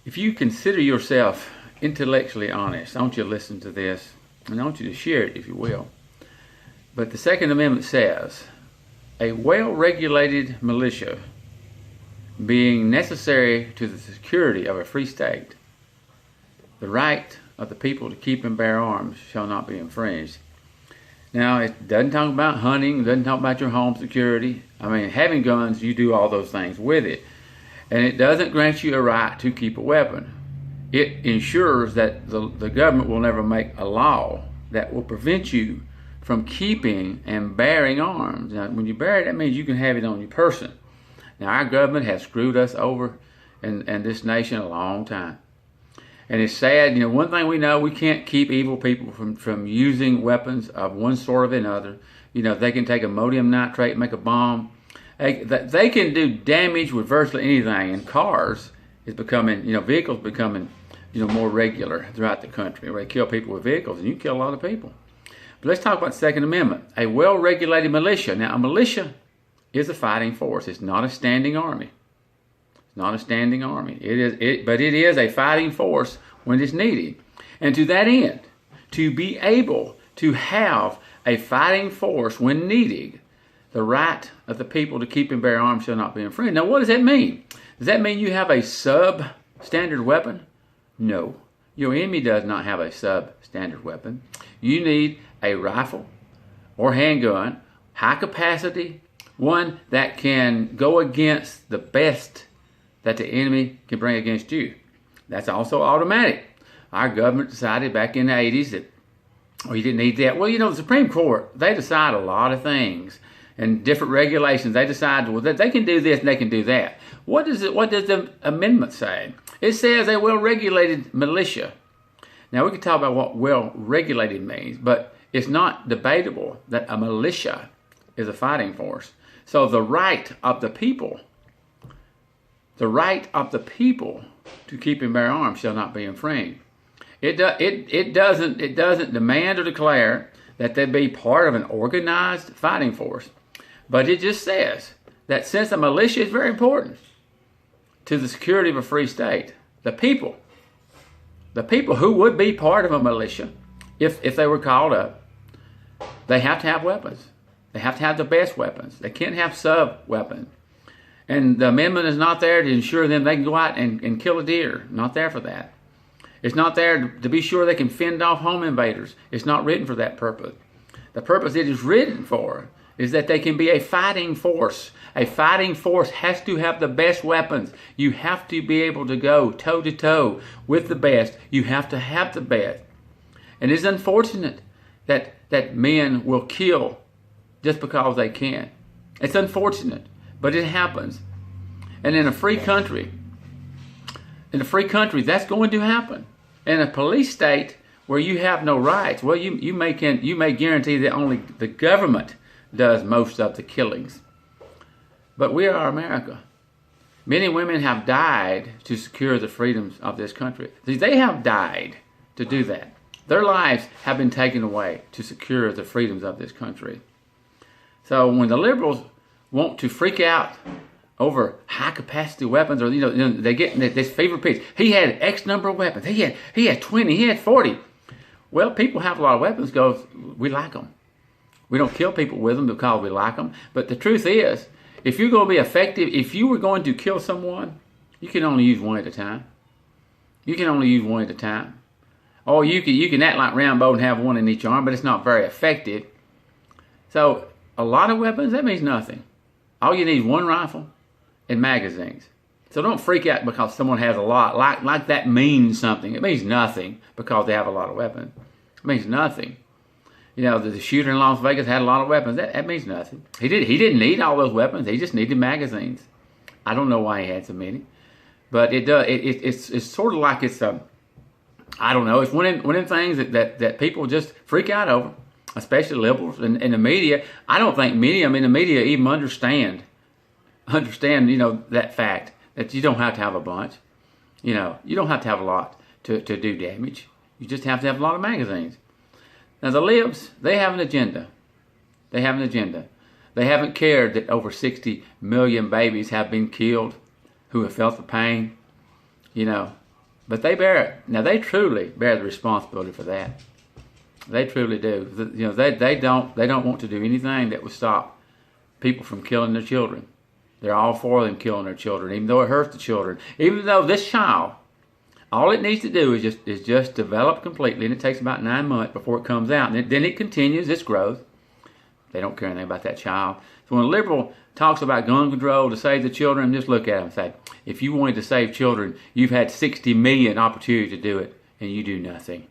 If you consider yourself intellectually honest, I want you to listen to this, and I want you to share it if you will. But the Second Amendment says, a well-regulated militia being necessary to the security of a free state, the right of the people to keep and bear arms shall not be infringed. Now, it doesn't talk about hunting, it doesn't talk about your home security. I mean, having guns, you do all those things with it. And it doesn't grant you a right to keep a weapon. It ensures that the government will never make a law that will prevent you from keeping and bearing arms. Now, when you bear it, that means you can have it on your person. Now, our government has screwed us over in this nation a long time. And it's sad, one thing we know, we can't keep evil people from using weapons of one sort or another. They can take ammonium nitrate and make a bomb. They can do damage with virtually anything, and cars is becoming, vehicles becoming, more regular throughout the country. Where they kill people with vehicles, and you kill a lot of people. But let's talk about the Second Amendment. A well-regulated militia. Now, a militia is a fighting force. It's not a standing army. It's not a standing army. But it is a fighting force when it's needed. And to that end, to be able to have a fighting force when needed, the right of the people to keep and bear arms shall not be infringed. Now, what does that mean? Does that mean you have a substandard weapon? No. Your enemy does not have a substandard weapon. You need a rifle or handgun, high capacity, one that can go against the best that the enemy can bring against you. That's also automatic. Our government decided back in the 80s that, you didn't need that. Well, the Supreme Court, they decide a lot of things. And different regulations, they decide, well, they can do this and they can do that. What does the amendment say? It says a well-regulated militia. Now, we can talk about what well-regulated means, but it's not debatable that a militia is a fighting force. So the right of the people to keep and bear arms shall not be infringed. It doesn't demand or declare that they be part of an organized fighting force. But it just says that since a militia is very important to the security of a free state, the people who would be part of a militia, if they were called up, they have to have weapons. They have to have the best weapons. They can't have sub-weapons. And the amendment is not there to ensure them they can go out and kill a deer. Not there for that. It's not there to be sure they can fend off home invaders. It's not written for that purpose. The purpose it is written for is that they can be a fighting force. A fighting force has to have the best weapons. You have to be able to go toe-to-toe with the best. You have to have the best. And it's unfortunate that men will kill just because they can. It's unfortunate, but it happens. And in a free country, that's going to happen. In a police state where you have no rights, well, you may guarantee that only the government does most of the killings. But we are America. Many women have died to secure the freedoms of this country. They have died to do that. Their lives have been taken away to secure the freedoms of this country. So when the liberals want to freak out over high capacity weapons, or they get this favorite piece. He had X number of weapons. He had 20. He had 40. Well, people have a lot of weapons because we like them. We don't kill people with them because we like them. But the truth is, if you're going to be effective, if you were going to kill someone, you can only use one at a time. You can only use one at a time. Or you can act like Rambo and have one in each arm, but it's not very effective. So a lot of weapons, that means nothing. All you need is one rifle and magazines. So don't freak out because someone has a lot. Like that means something. It means nothing because they have a lot of weapons. It means nothing. The shooter in Las Vegas had a lot of weapons. That means nothing. He didn't need all those weapons. He just needed magazines. I don't know why he had so many, but it does. It's sort of like it's I don't know. It's one of them things that people just freak out over, especially liberals and the media. I don't think many of them in the media even understand that fact that you don't have to have a bunch. You don't have to have a lot to do damage. You just have to have a lot of magazines. Now the libs, they have an agenda. They haven't cared that over 60 million babies have been killed who have felt the pain. But they bear it. Now, they truly bear the responsibility for that. They truly do. You know, they don't want to do anything that would stop people from killing their children. They're all for them killing their children, even though it hurts the children. Even though this child, all it needs to do is just develop completely, and it takes about 9 months before it comes out. And then it continues its growth. They don't care anything about that child. So when a liberal talks about gun control to save the children, just look at them and say, if you wanted to save children, you've had 60 million opportunities to do it, and you do nothing.